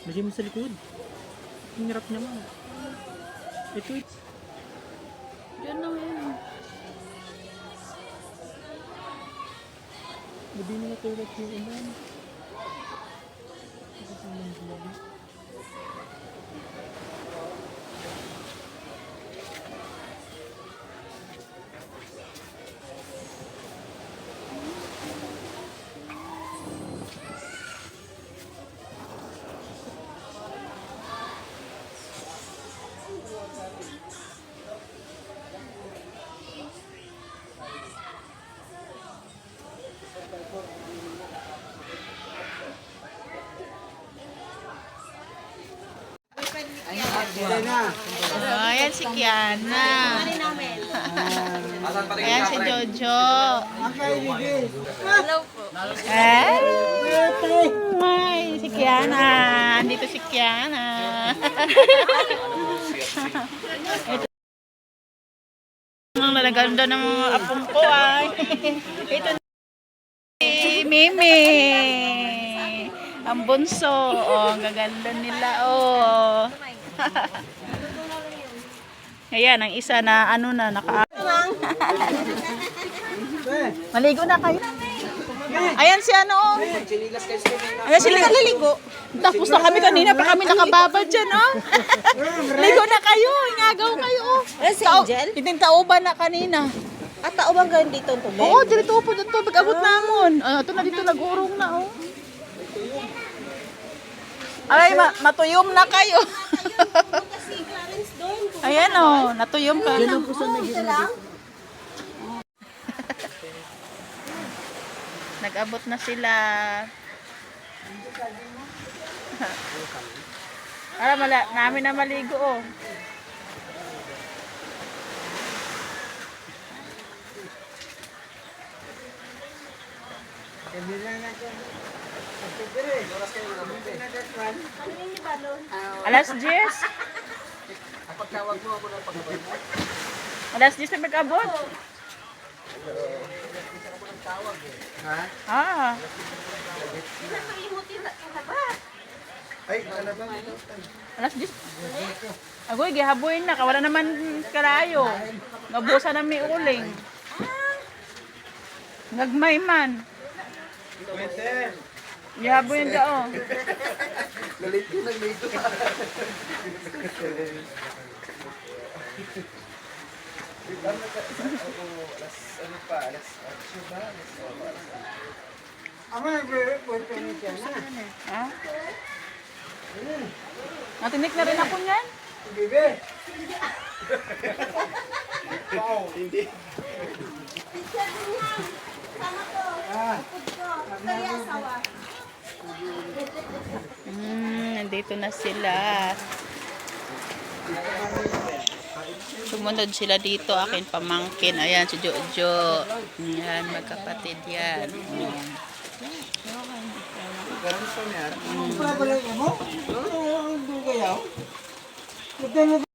Lagyan mo sa likod. Ang hirap naman. Ito. Yan lang yan. Gabi na natulog yung ulan. Kasi naman sa labi. Ayan si Kiana. Ayan si Jojo. Hello po. Ay, si Kiana. Andito si Kiana. Ito ang nalaganda ng mga apong ko ay. Ito si Mimi. Ang bunso. Oh, ang gaganda nila. Oh. Ayan, ang isa na ano na naka. Maligo na kayo. Ayan si ano. Ayan sila naliligo. Tapos na kami kanina pa kami nakababad dyan, oh. Ligo na kayo. Ingagaw kayo, oh. Si Angel? Tauban na kanina. At taubang gawin dito ang tubig? Oo, dito po dito. Pag-abot namon. Ito na dito nag-urong na, oh. Aray, matuyom na kayo. Ayan, oh. Natuyom ka. Nag-abot na sila. Namin na maligo, oh. Alas 10. Alas 10 na mag-abot. Ah. Alas 10. Agoy, gihaboy na. Wala naman kalayo. Nabusa na may uling. Nagmay man. Gihaboy na dao. Galit ko lang dito. Ha? Natinik na rin ako niyan. Hindi. Nandito na sila. Sumunod sila dito, akin pamangkin. Ayan, si Jojo. Ayan, magkapatid yan. Ano?